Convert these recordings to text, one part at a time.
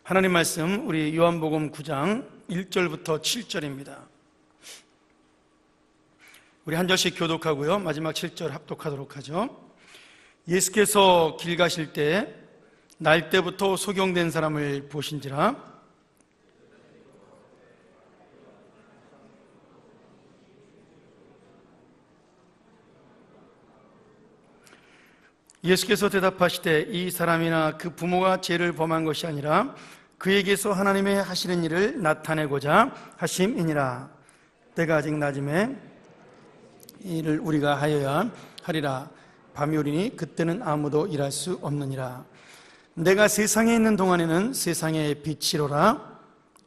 하나님 말씀 우리 요한복음 9장 1절부터 7절입니다. 우리 한 절씩 교독하고요, 마지막 7절 합독하도록 하죠. 예수께서 길 가실 때 날 때부터 소경된 사람을 보신지라. 예수께서 대답하시되 이 사람이나 그 부모가 죄를 범한 것이 아니라 그에게서 하나님의 하시는 일을 나타내고자 하심이니라. 때가 아직 낮음에 이를 우리가 하여야 하리라. 밤이 오리니 그때는 아무도 일할 수 없느니라. 내가 세상에 있는 동안에는 세상의 빛이로라.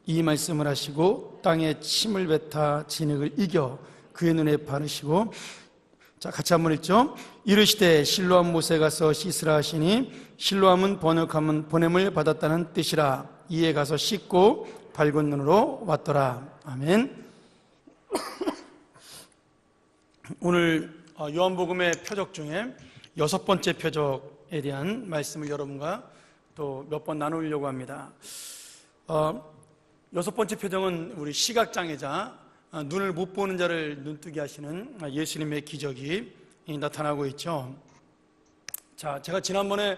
이 말씀을 하시고 땅에 침을 뱉어 진흙을 이겨 그의 눈에 바르시고, 자, 같이 한번 읽죠. 이르시되 실로암 못에 가서 씻으라 하시니, 실로암은 번역하면 보냄을 받았다는 뜻이라. 이에 가서 씻고 밝은 눈으로 왔더라. 아멘. 오늘 요한복음의 표적 중에 6번째 표적에 대한 말씀을 여러분과 또 몇 번 나누려고 합니다. 6번째 표적은 우리 시각장애자, 눈을 못 보는 자를 눈뜨게 하시는 예수님의 기적이 나타나고 있죠. 자, 제가 지난번에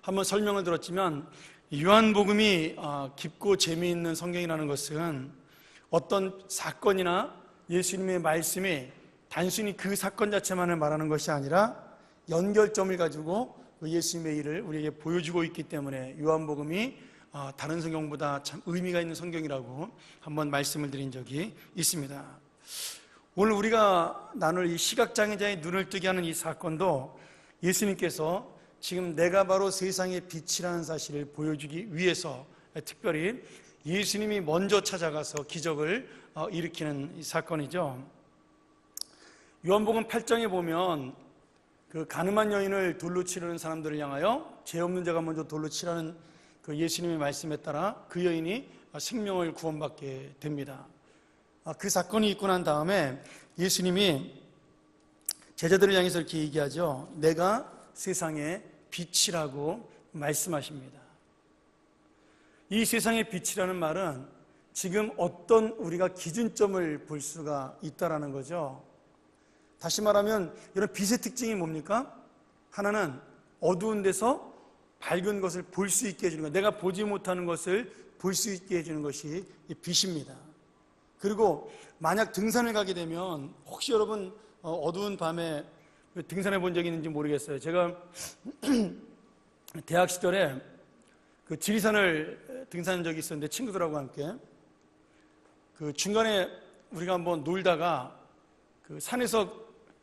한번 설명을 들었지만 요한복음이 깊고 재미있는 성경이라는 것은 어떤 사건이나 예수님의 말씀이 단순히 그 사건 자체만을 말하는 것이 아니라 연결점을 가지고 예수님의 일을 우리에게 보여주고 있기 때문에 요한복음이 다른 성경보다 참 의미가 있는 성경이라고 한번 말씀을 드린 적이 있습니다. 오늘 우리가 나눌 이 시각장애자의 눈을 뜨게 하는 이 사건도 예수님께서 지금 내가 바로 세상의 빛이라는 사실을 보여주기 위해서 특별히 예수님이 먼저 찾아가서 기적을 일으키는 이 사건이죠. 요한복음 8장에 보면 그 가늠한 여인을 돌로 치르는 사람들을 향하여 죄 없는 자가 먼저 돌로 치라는 그 예수님의 말씀에 따라 그 여인이 생명을 구원받게 됩니다. 그 사건이 있고 난 다음에 예수님이 제자들을 향해서 이렇게 얘기하죠. 내가 세상의 빛이라고 말씀하십니다. 이 세상의 빛이라는 말은 지금 어떤 우리가 기준점을 볼 수가 있다라는 거죠. 다시 말하면 이런 빛의 특징이 뭡니까? 하나는 어두운 데서 밝은 것을 볼 수 있게 해주는 것, 내가 보지 못하는 것을 볼 수 있게 해주는 것이 빛입니다. 그리고 만약 등산을 가게 되면 혹시 여러분 어두운 밤에 등산해 본 적이 있는지 모르겠어요. 제가 대학 시절에 그 지리산을 등산한 적이 있었는데 친구들하고 함께 그 중간에 우리가 한번 놀다가 그 산에서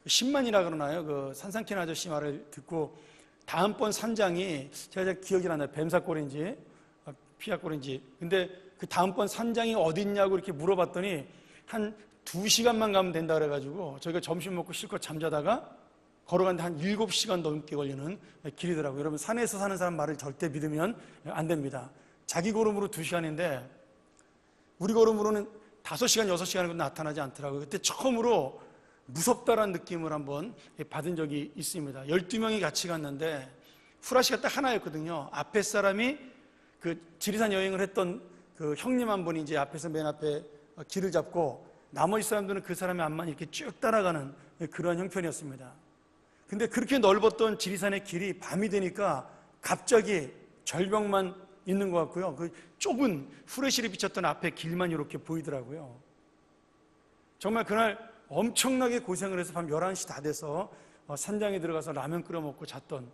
신만이라 그러나요? 그 산삼키는 아저씨 말을 듣고 다음번 산장이 제가 기억이 안 나요. 뱀사골인지 피아골인지. 근데 그 다음번 산장이 어디 있냐고 이렇게 물어봤더니 한 2시간만 가면 된다 그래가지고 저희가 점심 먹고 실컷 잠자다가 걸어가는데 한 7시간 넘게 걸리는 길이더라고요. 여러분, 산에서 사는 사람 말을 절대 믿으면 안 됩니다. 자기 걸음으로 2시간인데 우리 걸음으로는 5시간, 6시간은 나타나지 않더라고요. 그때 처음으로 무섭다라는 느낌을 한번 받은 적이 있습니다. 12명이 같이 갔는데 후라시가 딱 하나였거든요. 앞에 사람이 그 지리산 여행을 했던 그 형님 한 분이 이제 앞에서 맨 앞에 길을 잡고 나머지 사람들은 그 사람의 앞만 이렇게 쭉 따라가는 그런 형편이었습니다. 근데 그렇게 넓었던 지리산의 길이 밤이 되니까 갑자기 절벽만 있는 것 같고요. 그 좁은 후레쉬를 비쳤던 앞에 길만 이렇게 보이더라고요. 정말 그날 엄청나게 고생을 해서 밤 11시 다 돼서 산장에 들어가서 라면 끓여 먹고 잤던,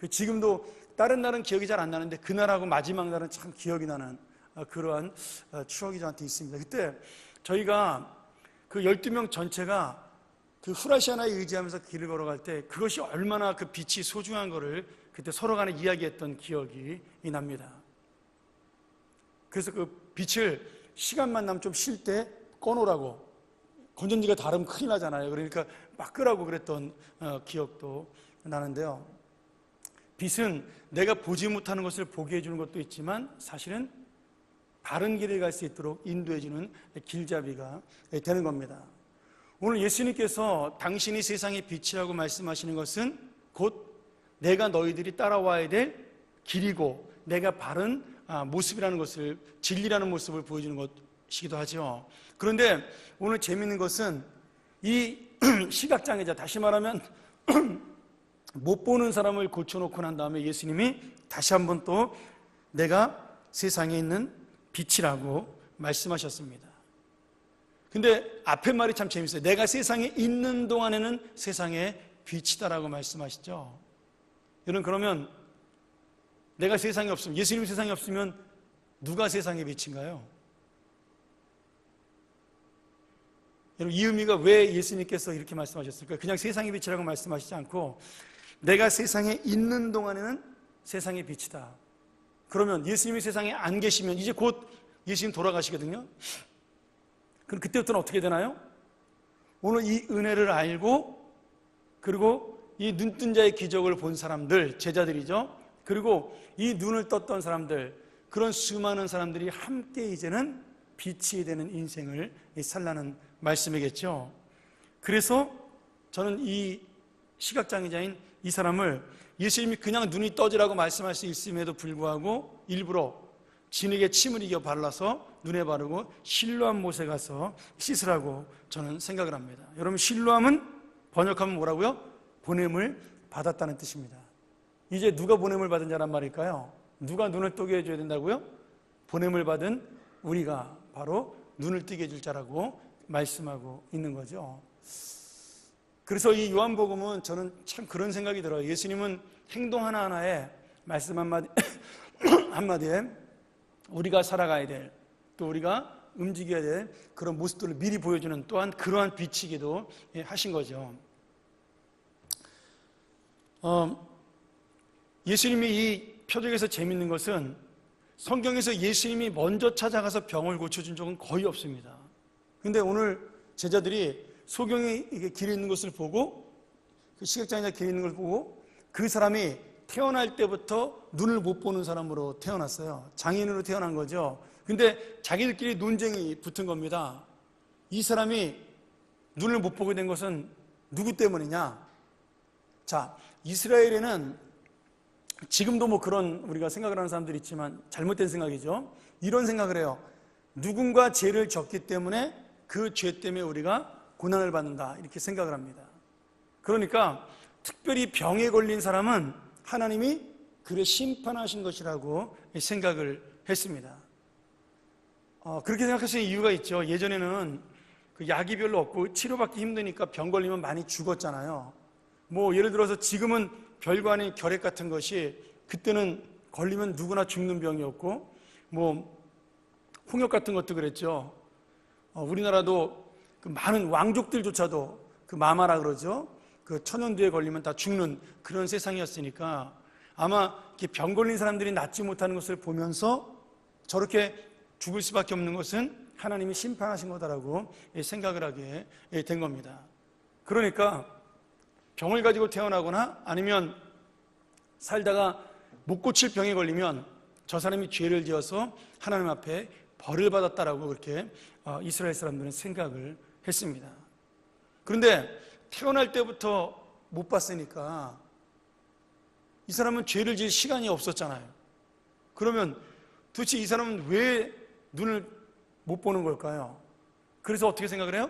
지금도 다른 날은 기억이 잘 안 나는데 그날하고 마지막 날은 참 기억이 나는 그러한 추억이 저한테 있습니다. 그때 저희가 그 12명 전체가 그 후라시 하나에 의지하면서 길을 걸어갈 때 그것이 얼마나 그 빛이 소중한 거를 그때 서로 간에 이야기했던 기억이 납니다. 그래서 그 빛을 시간만 나면 좀 쉴 때 꺼놓으라고, 건전지가 다르면 큰일 나잖아요. 그러니까 막 끄라고 그랬던 기억도 나는데요. 빛은 내가 보지 못하는 것을 보게 해주는 것도 있지만 사실은 바른 길을 갈 수 있도록 인도해주는 길잡이가 되는 겁니다. 오늘 예수님께서 당신이 세상의 빛이라고 말씀하시는 것은 곧 내가 너희들이 따라와야 될 길이고 내가 바른 모습이라는 것을, 진리라는 모습을 보여주는 것이기도 하죠. 그런데 오늘 재미있는 것은 이 시각장애자, 다시 말하면 못 보는 사람을 고쳐놓고 난 다음에 예수님이 다시 한번 또 내가 세상에 있는 빛이라고 말씀하셨습니다. 근데 앞에 말이 참 재밌어요. 내가 세상에 있는 동안에는 세상의 빛이다라고 말씀하시죠. 여러분, 그러면 내가 세상에 없으면, 예수님 세상에 없으면 누가 세상의 빛인가요? 여러분, 이 의미가 왜 예수님께서 이렇게 말씀하셨을까요? 그냥 세상의 빛이라고 말씀하시지 않고 내가 세상에 있는 동안에는 세상의 빛이다. 그러면 예수님이 세상에 안 계시면 이제 곧 예수님 돌아가시거든요. 그럼 그때부터는 어떻게 되나요? 오늘 이 은혜를 알고, 그리고 이 눈뜬 자의 기적을 본 사람들, 제자들이죠. 그리고 이 눈을 떴던 사람들, 그런 수많은 사람들이 함께 이제는 빛이 되는 인생을 살라는 말씀이겠죠. 그래서 저는 이 시각장애자인 이 사람을 예수님이 그냥 눈이 떠지라고 말씀할 수 있음에도 불구하고 일부러 진에게 침을 이겨 발라서 눈에 바르고 실로암 못에 가서 씻으라고 저는 생각을 합니다. 여러분, 실로암은 번역하면 뭐라고요? 보냄을 받았다는 뜻입니다. 이제 누가 보냄을 받은 자란 말일까요? 누가 눈을 뜨게 해줘야 된다고요? 보냄을 받은 우리가 바로 눈을 뜨게 해줄 자라고 말씀하고 있는 거죠. 그래서 이 요한복음은 저는 참 그런 생각이 들어요. 예수님은 행동 하나하나에 말씀 한마디에 우리가 살아가야 될, 또 우리가 움직여야 될 그런 모습들을 미리 보여주는 또한 그러한 빛이기도 하신 거죠. 예수님이 이 표적에서 재밌는 것은 성경에서 예수님이 먼저 찾아가서 병을 고쳐준 적은 거의 없습니다. 근데 오늘 제자들이 소경이 길에 있는 것을 보고, 그 시각장애자 길에 있는 걸 보고, 그 사람이 태어날 때부터 눈을 못 보는 사람으로 태어났어요. 장애인으로 태어난 거죠. 근데 자기들끼리 논쟁이 붙은 겁니다. 이 사람이 눈을 못 보게 된 것은 누구 때문이냐? 자, 이스라엘에는 지금도 뭐 그런 우리가 생각을 하는 사람들이 있지만 잘못된 생각이죠. 이런 생각을 해요. 누군가 죄를 졌기 때문에 그 죄 때문에 우리가 고난을 받는다, 이렇게 생각을 합니다. 그러니까 특별히 병에 걸린 사람은 하나님이 그를 심판하신 것이라고 생각을 했습니다. 그렇게 생각하시는 이유가 있죠. 예전에는 그 약이 별로 없고 치료받기 힘드니까 병 걸리면 많이 죽었잖아요. 뭐 예를 들어서 지금은 별거 아닌 결핵 같은 것이 그때는 걸리면 누구나 죽는 병이었고, 뭐 홍역 같은 것도 그랬죠. 우리나라도 그 많은 왕족들조차도 그 마마라 그러죠. 그 천연두에 걸리면 다 죽는 그런 세상이었으니까 아마 병 걸린 사람들이 낫지 못하는 것을 보면서 저렇게 죽을 수밖에 없는 것은 하나님이 심판하신 거다라고 생각을 하게 된 겁니다. 그러니까 병을 가지고 태어나거나 아니면 살다가 못 고칠 병에 걸리면 저 사람이 죄를 지어서 하나님 앞에 벌을 받았다라고 그렇게 이스라엘 사람들은 생각을 했습니다. 그런데 태어날 때부터 못 봤으니까 이 사람은 죄를 지을 시간이 없었잖아요. 그러면 도대체 이 사람은 왜 눈을 못 보는 걸까요? 그래서 어떻게 생각을 해요?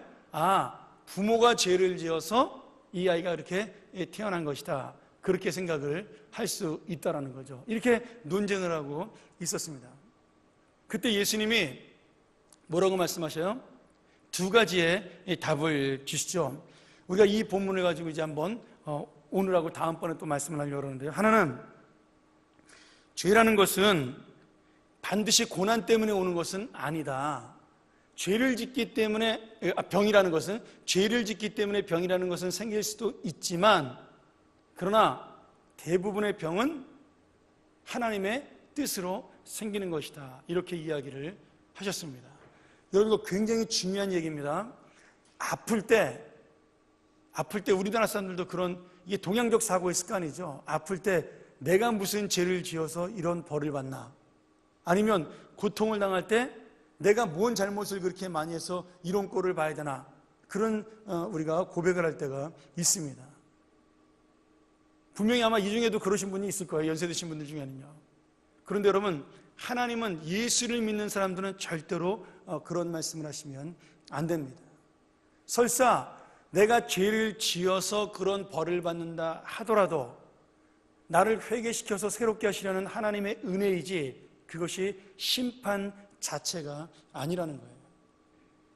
부모가 죄를 지어서 이 아이가 이렇게 태어난 것이다, 그렇게 생각을 할 수 있다라는 거죠. 이렇게 논쟁을 하고 있었습니다. 그때 예수님이 뭐라고 말씀하셔요? 두 가지의 답을 주시죠. 우리가 이 본문을 가지고 이제 한번 오늘하고 다음번에 또 말씀을 하려고 그러는데요. 하나는 죄라는 것은 반드시 고난 때문에 오는 것은 아니다. 죄를 짓기 때문에, 병이라는 것은 죄를 짓기 때문에 병이라는 것은 생길 수도 있지만, 그러나 대부분의 병은 하나님의 뜻으로 생기는 것이다, 이렇게 이야기를 하셨습니다. 여러분, 이거 굉장히 중요한 얘기입니다. 아플 때 우리나라 사람들도 그런, 이게 동양적 사고의 습관이죠. 아플 때 내가 무슨 죄를 지어서 이런 벌을 받나, 아니면 고통을 당할 때 내가 뭔 잘못을 그렇게 많이 해서 이런 꼴을 봐야 되나, 그런 우리가 고백을 할 때가 있습니다. 분명히 아마 이 중에도 그러신 분이 있을 거예요. 연세 드신 분들 중에는요. 그런데 여러분, 하나님은 예수를 믿는 사람들은 절대로 그런 말씀을 하시면 안 됩니다. 설사 내가 죄를 지어서 그런 벌을 받는다 하더라도 나를 회개시켜서 새롭게 하시려는 하나님의 은혜이지 그것이 심판 자체가 아니라는 거예요.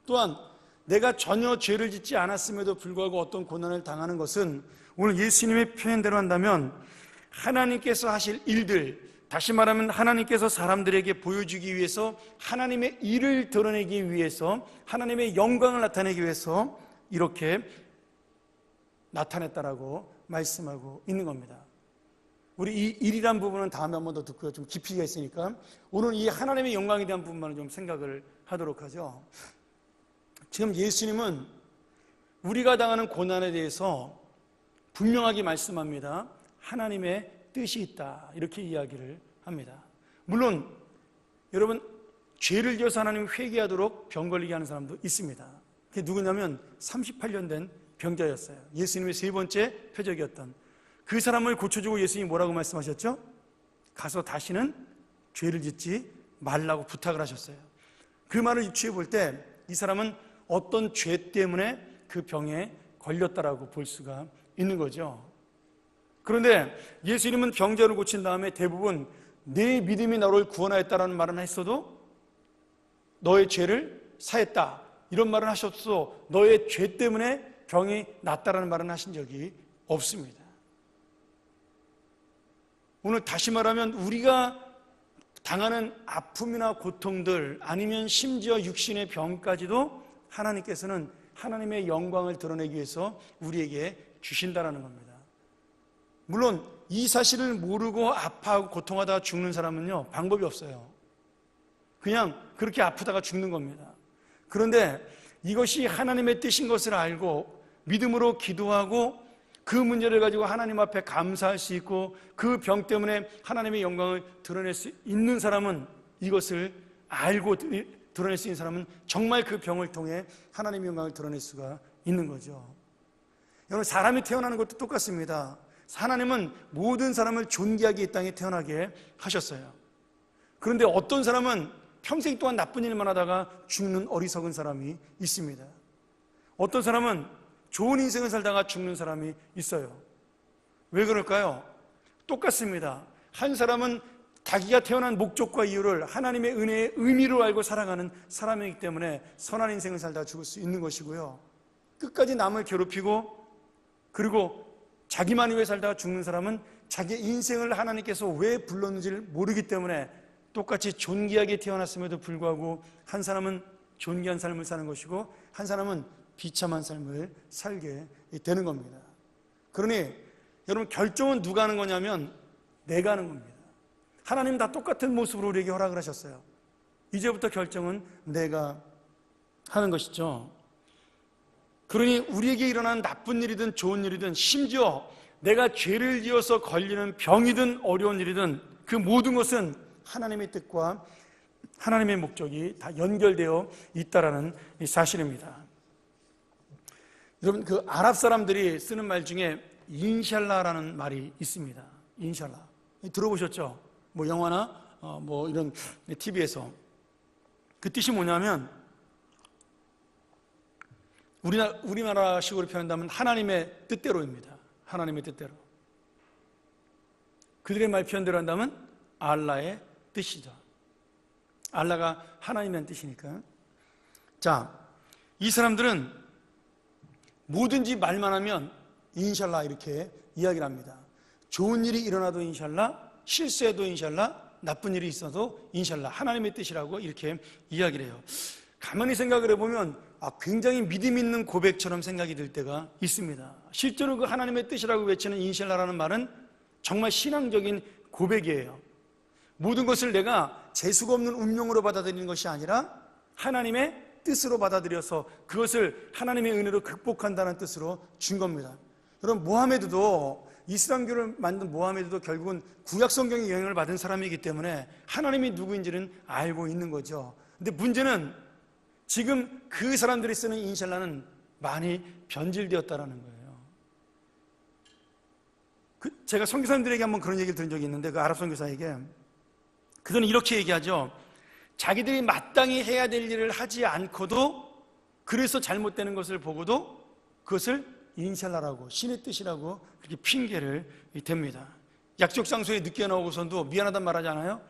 또한 내가 전혀 죄를 짓지 않았음에도 불구하고 어떤 고난을 당하는 것은 오늘 예수님의 표현대로 한다면 하나님께서 하실 일들, 다시 말하면 하나님께서 사람들에게 보여주기 위해서 하나님의 일을 드러내기 위해서 하나님의 영광을 나타내기 위해서 이렇게 나타냈다라고 말씀하고 있는 겁니다. 우리 이 일이란 부분은 다음에 한 번 더 듣고요. 좀 깊이가 있으니까 오늘 이 하나님의 영광에 대한 부분만을 좀 생각을 하도록 하죠. 지금 예수님은 우리가 당하는 고난에 대해서 분명하게 말씀합니다. 하나님의 뜻이 있다 이렇게 이야기를 합니다. 물론 여러분 죄를 지어서 하나님 회개하도록 병 걸리게 하는 사람도 있습니다. 그게 누구냐면 38년 된 병자였어요. 예수님의 세 번째 표적이었던 그 사람을 고쳐주고 예수님이 뭐라고 말씀하셨죠? 가서 다시는 죄를 짓지 말라고 부탁을 하셨어요. 그 말을 유추해 볼 때 이 사람은 어떤 죄 때문에 그 병에 걸렸다라고 볼 수가 있는 거죠. 그런데 예수님은 병자를 고친 다음에 대부분 내 믿음이 너를 구원하였다라는 말은 했어도 너의 죄를 사했다 이런 말은 하셨어도 너의 죄 때문에 병이 낫다라는 말은 하신 적이 없습니다. 오늘 다시 말하면 우리가 당하는 아픔이나 고통들 아니면 심지어 육신의 병까지도 하나님께서는 하나님의 영광을 드러내기 위해서 우리에게 주신다라는 겁니다. 물론 이 사실을 모르고 아파하고 고통하다가 죽는 사람은요 방법이 없어요. 그냥 그렇게 아프다가 죽는 겁니다. 그런데 이것이 하나님의 뜻인 것을 알고 믿음으로 기도하고 그 문제를 가지고 하나님 앞에 감사할 수 있고 그 병 때문에 하나님의 영광을 드러낼 수 있는 사람은 이것을 알고 드러낼 수 있는 사람은 정말 그 병을 통해 하나님의 영광을 드러낼 수가 있는 거죠. 여러분 사람이 태어나는 것도 똑같습니다. 하나님은 모든 사람을 존귀하게 이 땅에 태어나게 하셨어요. 그런데 어떤 사람은 평생 동안 나쁜 일만 하다가 죽는 어리석은 사람이 있습니다. 어떤 사람은 좋은 인생을 살다가 죽는 사람이 있어요. 왜 그럴까요? 똑같습니다. 한 사람은 자기가 태어난 목적과 이유를 하나님의 은혜의 의미로 알고 살아가는 사람이기 때문에 선한 인생을 살다가 죽을 수 있는 것이고요. 끝까지 남을 괴롭히고 그리고 자기만 위해 살다가 죽는 사람은 자기 인생을 하나님께서 왜 불렀는지를 모르기 때문에 똑같이 존귀하게 태어났음에도 불구하고 한 사람은 존귀한 삶을 사는 것이고 한 사람은 비참한 삶을 살게 되는 겁니다. 그러니 여러분 결정은 누가 하는 거냐면 내가 하는 겁니다. 하나님 다 똑같은 모습으로 우리에게 허락을 하셨어요. 이제부터 결정은 내가 하는 것이죠. 그러니 우리에게 일어난 나쁜 일이든 좋은 일이든 심지어 내가 죄를 지어서 걸리는 병이든 어려운 일이든 그 모든 것은 하나님의 뜻과 하나님의 목적이 다 연결되어 있다라는 사실입니다. 여러분 그 아랍 사람들이 쓰는 말 중에 인샬라라는 말이 있습니다. 인샬라 들어보셨죠? 뭐 영화나 뭐 이런 TV에서 그 뜻이 뭐냐면 우리나라식으로 표현한다면 하나님의 뜻대로입니다. 하나님의 뜻대로. 그들의 말 표현대로 한다면 알라의 뜻이죠. 알라가 하나님의 뜻이니까. 자, 이 사람들은 뭐든지 말만 하면 인샬라 이렇게 이야기를 합니다. 좋은 일이 일어나도 인샬라, 실수해도 인샬라, 나쁜 일이 있어도 인샬라, 하나님의 뜻이라고 이렇게 이야기를 해요. 가만히 생각을 해보면 굉장히 믿음 있는 고백처럼 생각이 들 때가 있습니다. 실제로 그 하나님의 뜻이라고 외치는 인샬라라는 말은 정말 신앙적인 고백이에요. 모든 것을 내가 재수가 없는 운명으로 받아들이는 것이 아니라 하나님의 뜻으로 받아들여서 그것을 하나님의 은혜로 극복한다는 뜻으로 준 겁니다. 여러분 모하메드도 이슬람교를 만든 모하메드도 결국은 구약 성경의 영향을 받은 사람이기 때문에 하나님이 누구인지는 알고 있는 거죠. 근데 문제는 지금 그 사람들이 쓰는 인샬라는 많이 변질되었다라는 거예요. 제가 선교사님들에게 한번 그런 얘기를 들은 적이 있는데 그 아랍 선교사에게 그들은 이렇게 얘기하죠. 자기들이 마땅히 해야 될 일을 하지 않고도, 그래서 잘못되는 것을 보고도 그것을 인샬라라고, 신의 뜻이라고 그렇게 핑계를 댑니다. 약속 장소에 늦게 나오고선도 미안하단 말하지 않아요?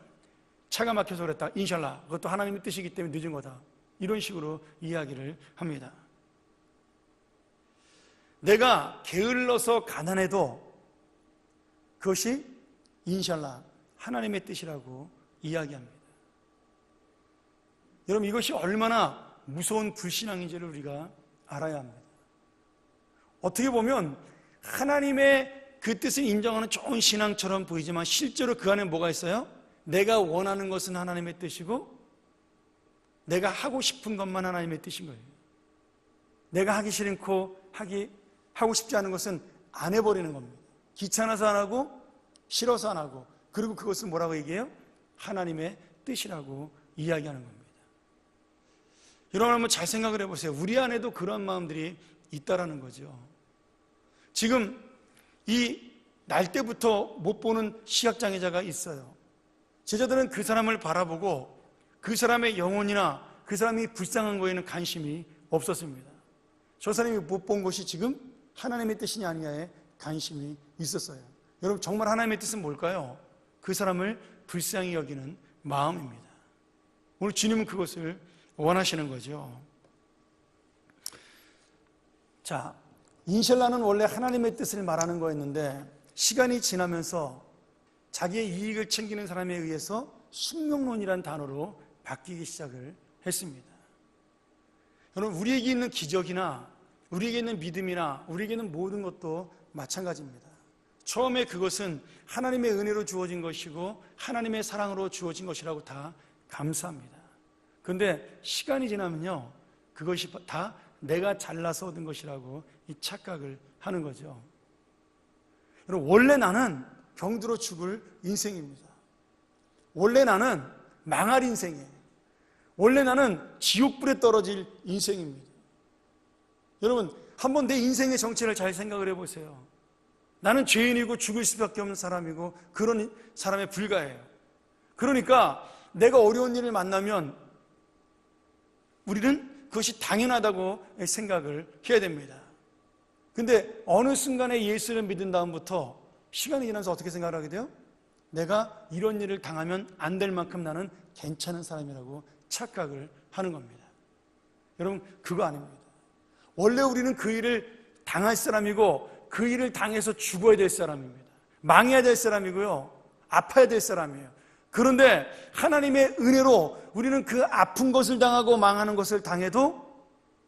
차가 막혀서 그랬다, 인샬라, 그것도 하나님의 뜻이기 때문에 늦은 거다, 이런 식으로 이야기를 합니다. 내가 게을러서 가난해도 그것이 인샬라, 하나님의 뜻이라고 이야기합니다. 여러분, 이것이 얼마나 무서운 불신앙인지를 우리가 알아야 합니다. 어떻게 보면 하나님의 그 뜻을 인정하는 좋은 신앙처럼 보이지만 실제로 그 안에 뭐가 있어요? 내가 원하는 것은 하나님의 뜻이고 내가 하고 싶은 것만 하나님의 뜻인 거예요. 내가 하기 싫고 하고 싶지 않은 것은 안 해버리는 겁니다. 귀찮아서 안 하고 싫어서 안 하고, 그리고 그것을 뭐라고 얘기해요? 하나님의 뜻이라고 이야기하는 겁니다. 여러분, 한번 잘 생각을 해보세요. 우리 안에도 그런 마음들이 있다라는 거죠. 지금 이 날 때부터 못 보는 시각장애자가 있어요. 제자들은 그 사람을 바라보고 그 사람의 영혼이나 그 사람이 불쌍한 거에는 관심이 없었습니다. 저 사람이 못 본 것이 지금 하나님의 뜻이냐 아니냐에 관심이 있었어요. 여러분, 정말 하나님의 뜻은 뭘까요? 그 사람을 불쌍히 여기는 마음입니다. 오늘 주님은 그것을 원하시는 거죠. 자, 인샬라는 원래 하나님의 뜻을 말하는 거였는데 시간이 지나면서 자기의 이익을 챙기는 사람에 의해서 숙명론이라는 단어로 바뀌기 시작을 했습니다. 여러분, 우리에게 있는 기적이나 우리에게 있는 믿음이나 우리에게 있는 모든 것도 마찬가지입니다. 처음에 그것은 하나님의 은혜로 주어진 것이고 하나님의 사랑으로 주어진 것이라고 다 감사합니다. 그런데 시간이 지나면요, 그것이 다 내가 잘나서 얻은 것이라고 이 착각을 하는 거죠. 여러분, 원래 나는 병들어 죽을 인생입니다. 원래 나는 망할 인생이에요. 원래 나는 지옥불에 떨어질 인생입니다. 여러분, 한번 내 인생의 정체를 잘 생각을 해보세요. 나는 죄인이고 죽을 수밖에 없는 사람이고 그런 사람에 불과해요. 그러니까 내가 어려운 일을 만나면 우리는 그것이 당연하다고 생각을 해야 됩니다. 근데 어느 순간에 예수를 믿은 다음부터 시간이 지나면서 어떻게 생각을 하게 돼요? 내가 이런 일을 당하면 안 될 만큼 나는 괜찮은 사람이라고 착각을 하는 겁니다. 여러분, 그거 아닙니다. 원래 우리는 그 일을 당할 사람이고 그 일을 당해서 죽어야 될 사람입니다. 망해야 될 사람이고요, 아파야 될 사람이에요. 그런데 하나님의 은혜로 우리는 그 아픈 것을 당하고 망하는 것을 당해도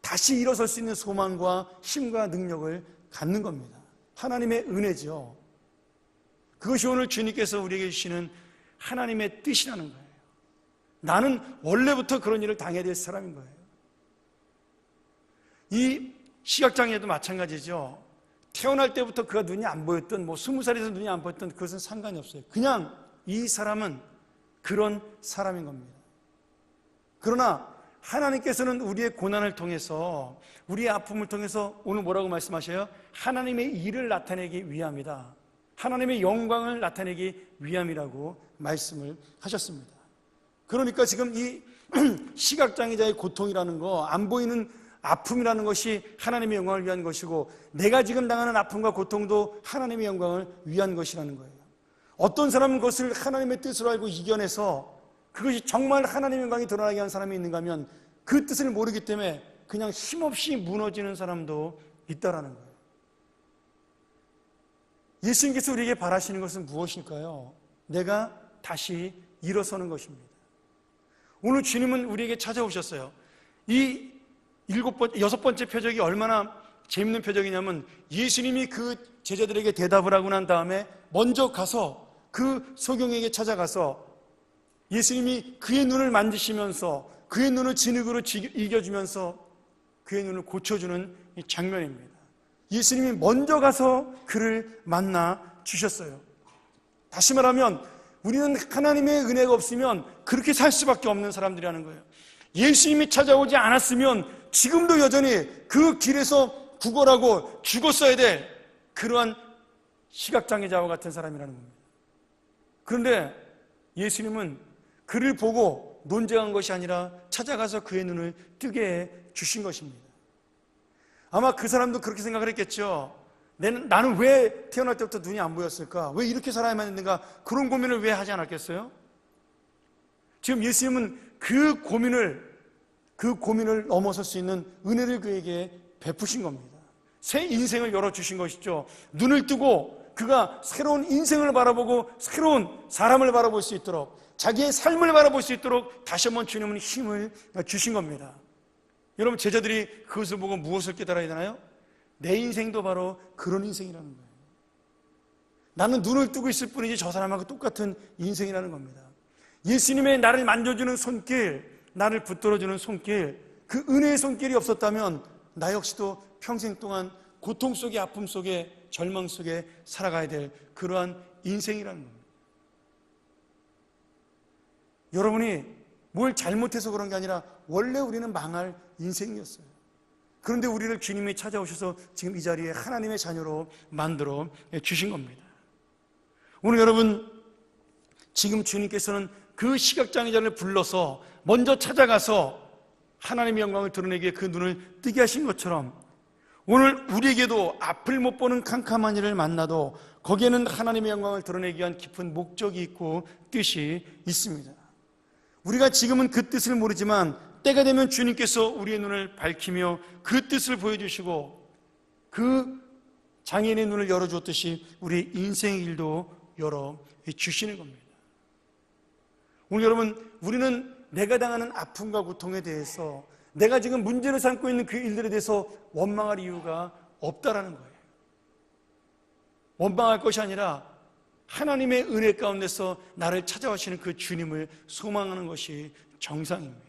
다시 일어설 수 있는 소망과 힘과 능력을 갖는 겁니다. 하나님의 은혜죠. 그것이 오늘 주님께서 우리에게 주시는 하나님의 뜻이라는 거예요. 나는 원래부터 그런 일을 당해야 될 사람인 거예요. 이 시각장애도 마찬가지죠. 태어날 때부터 그가 눈이 안 보였던, 20살에서 눈이 안 보였던, 그것은 상관이 없어요. 그냥 이 사람은 그런 사람인 겁니다. 그러나 하나님께서는 우리의 고난을 통해서, 우리의 아픔을 통해서 오늘 뭐라고 말씀하셔요? 하나님의 일을 나타내기 위함이다, 하나님의 영광을 나타내기 위함이라고 말씀을 하셨습니다. 그러니까 지금 이 시각장애자의 고통이라는 거, 안 보이는 아픔이라는 것이 하나님의 영광을 위한 것이고, 내가 지금 당하는 아픔과 고통도 하나님의 영광을 위한 것이라는 거예요. 어떤 사람은 그것을 하나님의 뜻으로 알고 이겨내서 그것이 정말 하나님의 영광이 드러나게 한 사람이 있는가 하면 그 뜻을 모르기 때문에 그냥 힘없이 무너지는 사람도 있다라는 거예요. 예수님께서 우리에게 바라시는 것은 무엇일까요? 내가 다시 일어서는 것입니다. 오늘 주님은 우리에게 찾아오셨어요. 이 6번째 표적이 얼마나 재밌는 표적이냐면, 예수님이 그 제자들에게 대답을 하고 난 다음에 먼저 가서 그 소경에게 찾아가서 예수님이 그의 눈을 만지시면서 그의 눈을 진흙으로 이겨주면서 그의 눈을 고쳐주는 이 장면입니다. 예수님이 먼저 가서 그를 만나 주셨어요. 다시 말하면 우리는 하나님의 은혜가 없으면 그렇게 살 수밖에 없는 사람들이라는 거예요. 예수님이 찾아오지 않았으면 지금도 여전히 그 길에서 구걸하고 죽었어야 될 그러한 시각장애자와 같은 사람이라는 겁니다. 그런데 예수님은 그를 보고 논쟁한 것이 아니라 찾아가서 그의 눈을 뜨게 해 주신 것입니다. 아마 그 사람도 그렇게 생각을 했겠죠. 나는 왜 태어날 때부터 눈이 안 보였을까? 왜 이렇게 살아야만 했는가? 그런 고민을 왜 하지 않았겠어요? 지금 예수님은 그 고민을 넘어설 수 있는 은혜를 그에게 베푸신 겁니다. 새 인생을 열어주신 것이죠. 눈을 뜨고 그가 새로운 인생을 바라보고 새로운 사람을 바라볼 수 있도록, 자기의 삶을 바라볼 수 있도록 다시 한번 주님은 힘을 주신 겁니다. 여러분, 제자들이 그것을 보고 무엇을 깨달아야 되나요? 내 인생도 바로 그런 인생이라는 거예요. 나는 눈을 뜨고 있을 뿐이지 저 사람하고 똑같은 인생이라는 겁니다. 예수님의 나를 만져주는 손길, 나를 붙들어주는 손길, 그 은혜의 손길이 없었다면 나 역시도 평생 동안 고통 속에, 아픔 속에, 절망 속에 살아가야 될 그러한 인생이라는 겁니다. 여러분이 뭘 잘못해서 그런 게 아니라 원래 우리는 망할 인생이었어요. 그런데 우리를 주님이 찾아오셔서 지금 이 자리에 하나님의 자녀로 만들어 주신 겁니다. 오늘 여러분, 지금 주님께서는 그 시각장애자를 불러서 먼저 찾아가서 하나님의 영광을 드러내기에 그 눈을 뜨게 하신 것처럼 오늘 우리에게도 앞을 못 보는 캄캄한 일을 만나도 거기에는 하나님의 영광을 드러내기 위한 깊은 목적이 있고 뜻이 있습니다. 우리가 지금은 그 뜻을 모르지만 때가 되면 주님께서 우리의 눈을 밝히며 그 뜻을 보여주시고 그 장애인의 눈을 열어주었듯이 우리 인생의 길도 열어주시는 겁니다. 오늘 여러분, 우리는 내가 당하는 아픔과 고통에 대해서, 내가 지금 문제를 삼고 있는 그 일들에 대해서 원망할 이유가 없다라는 거예요. 원망할 것이 아니라 하나님의 은혜 가운데서 나를 찾아오시는 그 주님을 소망하는 것이 정상입니다.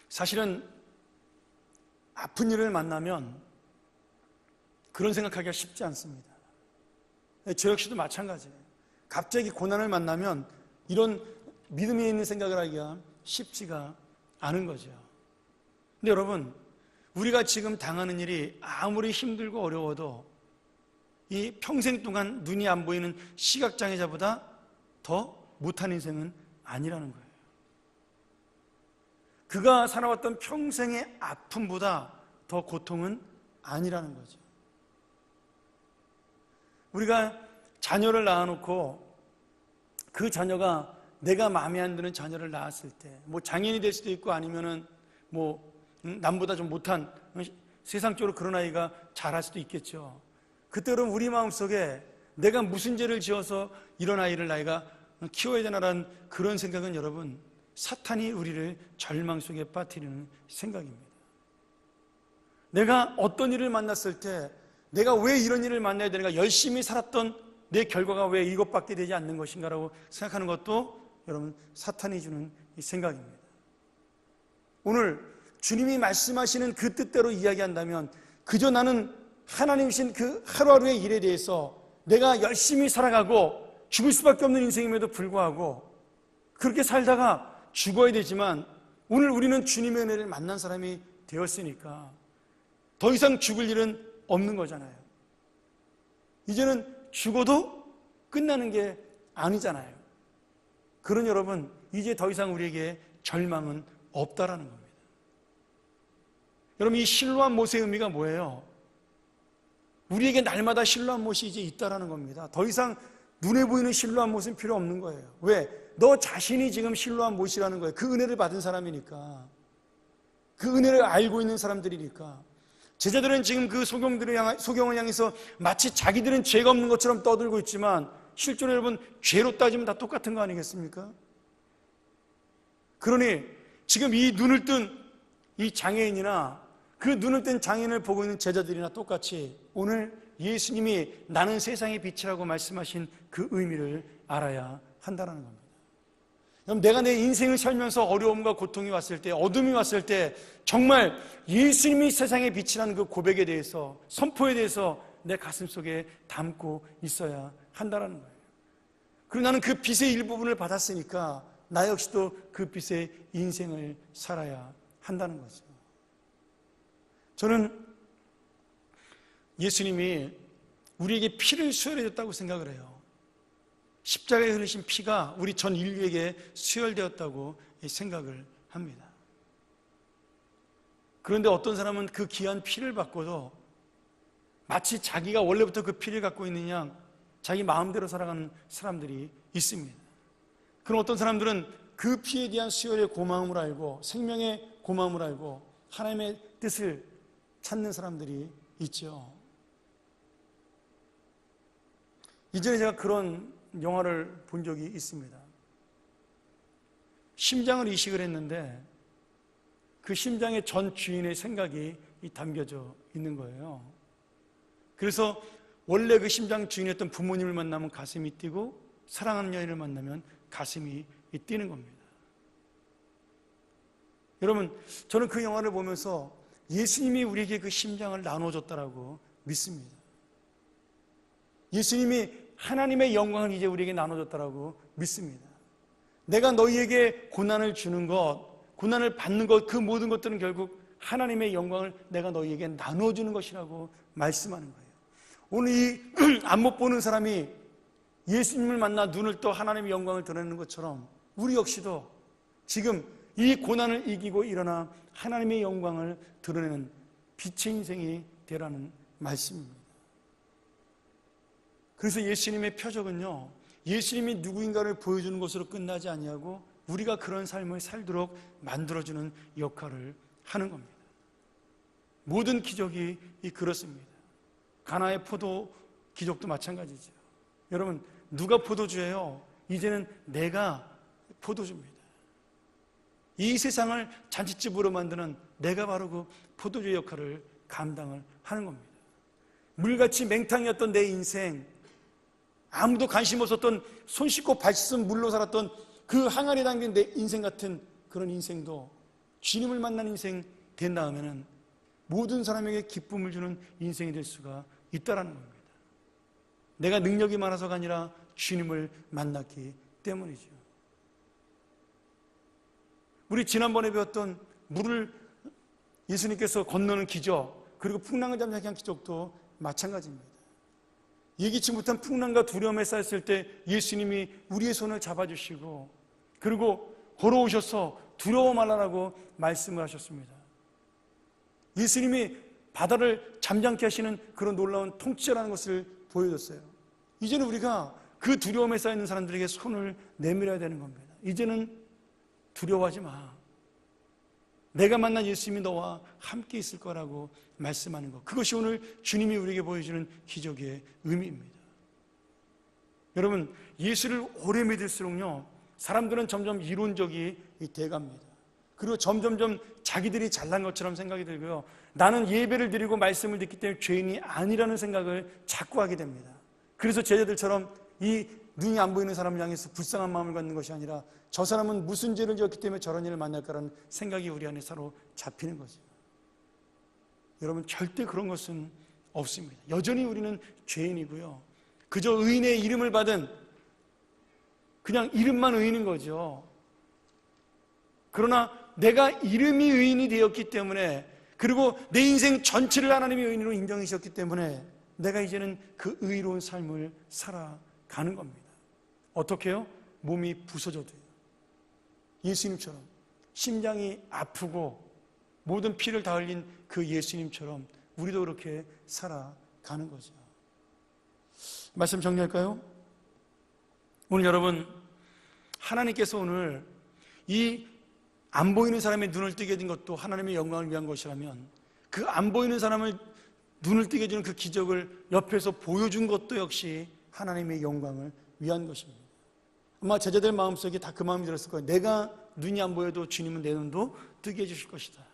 사실은 아픈 일을 만나면 그런 생각하기가 쉽지 않습니다. 저 역시도 마찬가지예요. 갑자기 고난을 만나면 이런 믿음에 있는 생각을 하기가 쉽지가 않은 거죠. 근데 여러분, 우리가 지금 당하는 일이 아무리 힘들고 어려워도 이 평생 동안 눈이 안 보이는 시각장애자보다 더 못한 인생은 아니라는 거예요. 그가 살아왔던 평생의 아픔보다 더 고통은 아니라는 거죠. 우리가 자녀를 낳아놓고 그 자녀가 내가 마음에 안 드는 자녀를 낳았을 때, 뭐 장애인이 될 수도 있고 아니면은 남보다 좀 못한, 세상적으로 그런 아이가 자랄 수도 있겠죠. 그때는 우리 마음속에 내가 무슨 죄를 지어서 이런 아이를 나이가 키워야 되나라는 그런 생각은 여러분, 사탄이 우리를 절망 속에 빠뜨리는 생각입니다. 내가 어떤 일을 만났을 때 내가 왜 이런 일을 만나야 되는가, 열심히 살았던 내 결과가 왜 이것밖에 되지 않는 것인가라고 생각하는 것도 여러분, 사탄이 주는 이 생각입니다. 오늘 주님이 말씀하시는 그 뜻대로 이야기한다면 그저 나는 하나님이신 그 하루하루의 일에 대해서 내가 열심히 살아가고 죽을 수밖에 없는 인생임에도 불구하고 그렇게 살다가 죽어야 되지만, 오늘 우리는 주님의 은혜를 만난 사람이 되었으니까 더 이상 죽을 일은 없는 거잖아요. 이제는 죽어도 끝나는 게 아니잖아요. 그런 여러분, 이제 더 이상 우리에게 절망은 없다라는 겁니다. 여러분, 이 실로암 못의 의미가 뭐예요? 우리에게 날마다 실로암 못이 이제 있다라는 겁니다. 더 이상 눈에 보이는 실로암 못은 필요 없는 거예요. 왜? 너 자신이 지금 실로암 못이라는 거예요. 그 은혜를 받은 사람이니까, 그 은혜를 알고 있는 사람들이니까. 제자들은 지금 그 소경을 향해서 마치 자기들은 죄가 없는 것처럼 떠들고 있지만 실제로 여러분, 죄로 따지면 다 똑같은 거 아니겠습니까? 그러니 지금 이 눈을 뜬 이 장애인이나 그 눈을 뜬 장애인을 보고 있는 제자들이나 똑같이 오늘 예수님이 나는 세상의 빛이라고 말씀하신 그 의미를 알아야 한다는 겁니다. 그럼 내가 내 인생을 살면서 어려움과 고통이 왔을 때, 어둠이 왔을 때 정말 예수님이 세상의 빛이라는 그 고백에 대해서, 선포에 대해서 내 가슴 속에 담고 있어야 한다는 거예요. 그리고 나는 그 빛의 일부분을 받았으니까 나 역시도 그 빛의 인생을 살아야 한다는 거죠. 저는 예수님이 우리에게 피를 수혈해 줬다고 생각을 해요. 십자가에 흐르신 피가 우리 전 인류에게 수혈되었다고 생각을 합니다. 그런데 어떤 사람은 그 귀한 피를 받고도 마치 자기가 원래부터 그 피를 갖고 있는 양 자기 마음대로 살아가는 사람들이 있습니다. 그럼 어떤 사람들은 그 피에 대한 수혈의 고마움을 알고 생명의 고마움을 알고 하나님의 뜻을 찾는 사람들이 있죠. 이전에 제가 그런 영화를 본 적이 있습니다. 심장을 이식을 했는데 그 심장의 전 주인의 생각이 담겨져 있는 거예요. 그래서 원래 그 심장 주인이었던 부모님을 만나면 가슴이 뛰고 사랑하는 여인을 만나면 가슴이 뛰는 겁니다. 여러분, 저는 그 영화를 보면서 예수님이 우리에게 그 심장을 나눠줬다라고 믿습니다. 예수님이 하나님의 영광을 이제 우리에게 나눠줬다라고 믿습니다. 내가 너희에게 고난을 주는 것, 고난을 받는 것, 그 모든 것들은 결국 하나님의 영광을 내가 너희에게 나눠주는 것이라고 말씀하는 거예요. 오늘 이 안 못 보는 사람이 예수님을 만나 눈을 떠 하나님의 영광을 드러내는 것처럼 우리 역시도 지금 이 고난을 이기고 일어나 하나님의 영광을 드러내는 빛의 인생이 되라는 말씀입니다. 그래서 예수님의 표적은요, 예수님이 누구인가를 보여주는 것으로 끝나지 아니하고 우리가 그런 삶을 살도록 만들어주는 역할을 하는 겁니다. 모든 기적이 그렇습니다. 가나의 포도 기적도 마찬가지죠. 여러분, 누가 포도주예요? 이제는 내가 포도주입니다. 이 세상을 잔치집으로 만드는 내가 바로 그 포도주의 역할을 감당을 하는 겁니다. 물같이 맹탕이었던 내 인생, 아무도 관심 없었던 손 씻고 발 씻은 물로 살았던 그 항아리에 담긴 내 인생 같은 그런 인생도 주님을 만난 인생 된 다음에는 모든 사람에게 기쁨을 주는 인생이 될 수가 있다는 겁니다. 내가 능력이 많아서가 아니라 주님을 만났기 때문이죠. 우리 지난번에 배웠던 물을 예수님께서 건너는 기적, 그리고 풍랑을 잠자게 한 기적도 마찬가지입니다. 예기치 못한 풍랑과 두려움에 쌓였을 때 예수님이 우리의 손을 잡아주시고 그리고 걸어오셔서 두려워 말라라고 말씀을 하셨습니다. 예수님이 바다를 잠잠케 하시는 그런 놀라운 통치라는 것을 보여줬어요. 이제는 우리가 그 두려움에 쌓여있는 사람들에게 손을 내밀어야 되는 겁니다. 이제는 두려워하지 마. 내가 만난 예수님이 너와 함께 있을 거라고 말씀하는 것, 그것이 오늘 주님이 우리에게 보여주는 기적의 의미입니다. 여러분, 예수를 오래 믿을수록요, 사람들은 점점 이론적이 돼갑니다. 그리고 점점점 자기들이 잘난 것처럼 생각이 들고요, 나는 예배를 드리고 말씀을 듣기 때문에 죄인이 아니라는 생각을 자꾸 하게 됩니다. 그래서 제자들처럼 이 눈이 안 보이는 사람을 향해서 불쌍한 마음을 갖는 것이 아니라 저 사람은 무슨 죄를 지었기 때문에 저런 일을 만날까라는 생각이 우리 안에 서로 잡히는 거죠. 여러분, 절대 그런 것은 없습니다. 여전히 우리는 죄인이고요, 그저 의인의 이름을 받은 그냥 이름만 의인인 거죠. 그러나 내가 이름이 의인이 되었기 때문에, 그리고 내 인생 전체를 하나님의 의인으로 인정해 주셨기 때문에 내가 이제는 그 의로운 삶을 살아가는 겁니다. 어떻게 해요? 몸이 부서져도요, 예수님처럼 심장이 아프고 모든 피를 다 흘린 그 예수님처럼 우리도 그렇게 살아가는 거죠. 말씀 정리할까요? 오늘 여러분, 하나님께서 오늘 이 안 보이는 사람의 눈을 뜨게 해준 것도 하나님의 영광을 위한 것이라면, 그 안 보이는 사람을 눈을 뜨게 해주는 그 기적을 옆에서 보여준 것도 역시 하나님의 영광을 위한 것입니다. 아마 제자들 마음속에 다 그 마음이 들었을 거예요. 내가 눈이 안 보여도 주님은 내 눈도 뜨게 해주실 것이다.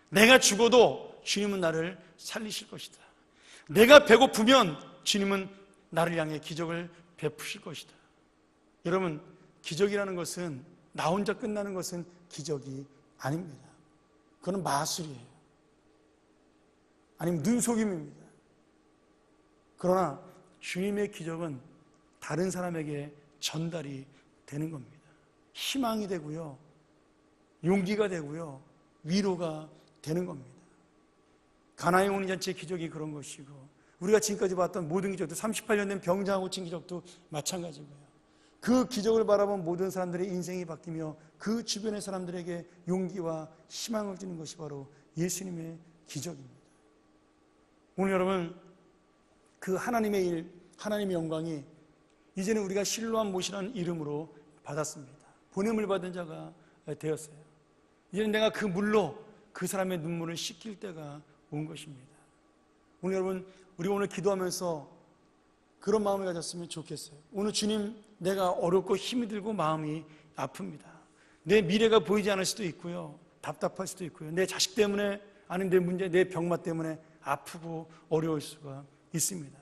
내가 죽어도 주님은 나를 살리실 것이다. 내가 배고프면 주님은 나를 향해 기적을 베푸실 것이다. 여러분, 기적이라는 것은, 나 혼자 끝나는 것은 기적이 아닙니다. 그건 마술이에요. 아니면 눈속임입니다. 그러나 주님의 기적은 다른 사람에게 전달이 되는 겁니다. 희망이 되고요, 용기가 되고요, 위로가 되는 겁니다. 가나의 혼인잔치의 기적이 그런 것이고, 우리가 지금까지 봤던 모든 기적도 38년 된 병자하고 친 기적도 마찬가지고요. 그 기적을 바라본 모든 사람들의 인생이 바뀌며 그 주변의 사람들에게 용기와 희망을 주는 것이 바로 예수님의 기적입니다. 오늘 여러분, 그 하나님의 일, 하나님의 영광이 이제는 우리가 실로암 못이라는 이름으로 받았습니다. 보냄을 받은 자가 되었어요. 이제는 내가 그 물로 그 사람의 눈물을 씻길 때가 온 것입니다. 오늘 여러분, 우리 오늘 기도하면서 그런 마음을 가졌으면 좋겠어요. 오늘 주님, 내가 어렵고 힘이 들고 마음이 아픕니다. 내 미래가 보이지 않을 수도 있고요, 답답할 수도 있고요, 내 자식 때문에, 아니면 내 문제, 내 병마 때문에 아프고 어려울 수가 있습니다.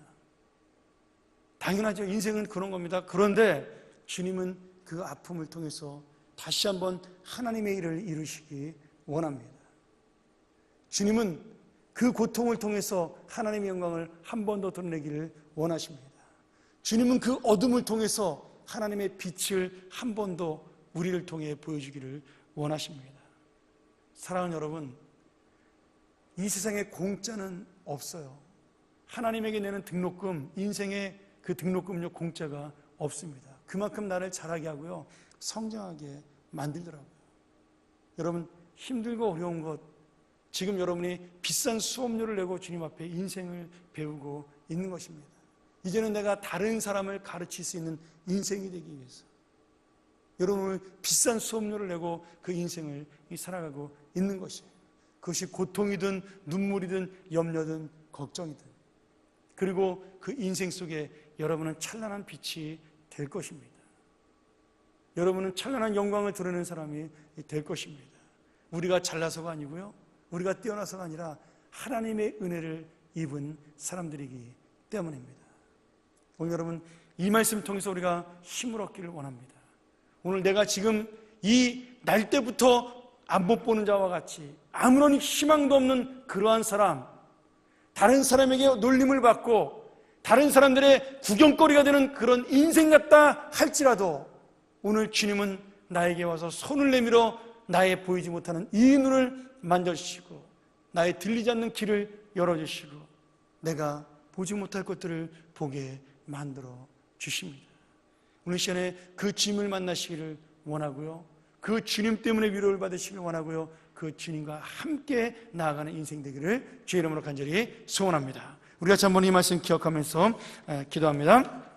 당연하죠. 인생은 그런 겁니다. 그런데 주님은 그 아픔을 통해서 다시 한번 하나님의 일을 이루시기 원합니다. 주님은 그 고통을 통해서 하나님의 영광을 한 번 더 드러내기를 원하십니다. 주님은 그 어둠을 통해서 하나님의 빛을 한 번 더 우리를 통해 보여주기를 원하십니다. 사랑하는 여러분, 이 세상에 공짜는 없어요. 하나님에게 내는 등록금, 인생의 그 등록금요, 공짜가 없습니다. 그만큼 나를 자라게 하고요, 성장하게 만들더라고요. 여러분, 힘들고 어려운 것, 지금 여러분이 비싼 수업료를 내고 주님 앞에 인생을 배우고 있는 것입니다. 이제는 내가 다른 사람을 가르칠 수 있는 인생이 되기 위해서 여러분은 비싼 수업료를 내고 그 인생을 살아가고 있는 것이에요. 그것이 고통이든 눈물이든 염려든 걱정이든, 그리고 그 인생 속에 여러분은 찬란한 빛이 될 것입니다. 여러분은 찬란한 영광을 드러내는 사람이 될 것입니다. 우리가 잘나서가 아니고요, 우리가 뛰어나서가 아니라 하나님의 은혜를 입은 사람들이기 때문입니다. 오늘 여러분, 이 말씀 통해서 우리가 힘을 얻기를 원합니다. 오늘 내가 지금 이 날 때부터 안 못 보는 자와 같이 아무런 희망도 없는 그러한 사람, 다른 사람에게 놀림을 받고 다른 사람들의 구경거리가 되는 그런 인생 같다 할지라도, 오늘 주님은 나에게 와서 손을 내밀어 나의 보이지 못하는 이 눈을 만져주시고 나의 들리지 않는 길을 열어주시고 내가 보지 못할 것들을 보게 만들어 주십니다. 오늘 시간에 그 주님을 만나시기를 원하고요, 그 주님 때문에 위로를 받으시기를 원하고요, 그 주님과 함께 나아가는 인생 되기를 주의 이름으로 간절히 소원합니다. 우리 같이 한번 이 말씀 기억하면서 기도합니다.